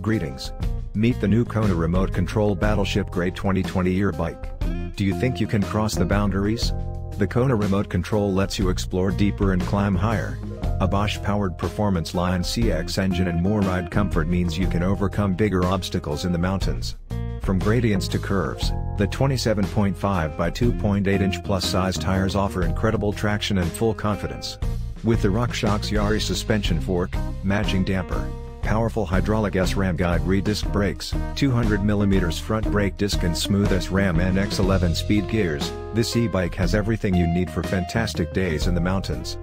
Greetings. Meet the new Kona Remote Control Battleship Grey 2020 year bike. Do you think you can cross the boundaries? The Kona Remote Control lets you explore deeper and climb higher. A Bosch-powered Performance Line CX engine and more ride comfort means you can overcome bigger obstacles in the mountains. From gradients to curves, the 27.5 by 2.8-inch plus-size tires offer incredible traction and full confidence. With the RockShox Yari suspension fork, matching damper, powerful hydraulic Sram Guide RE disc brakes, 200mm front brake disc and smooth Sram NX 11-speed gears, this e-bike has everything you need for fantastic days in the mountains.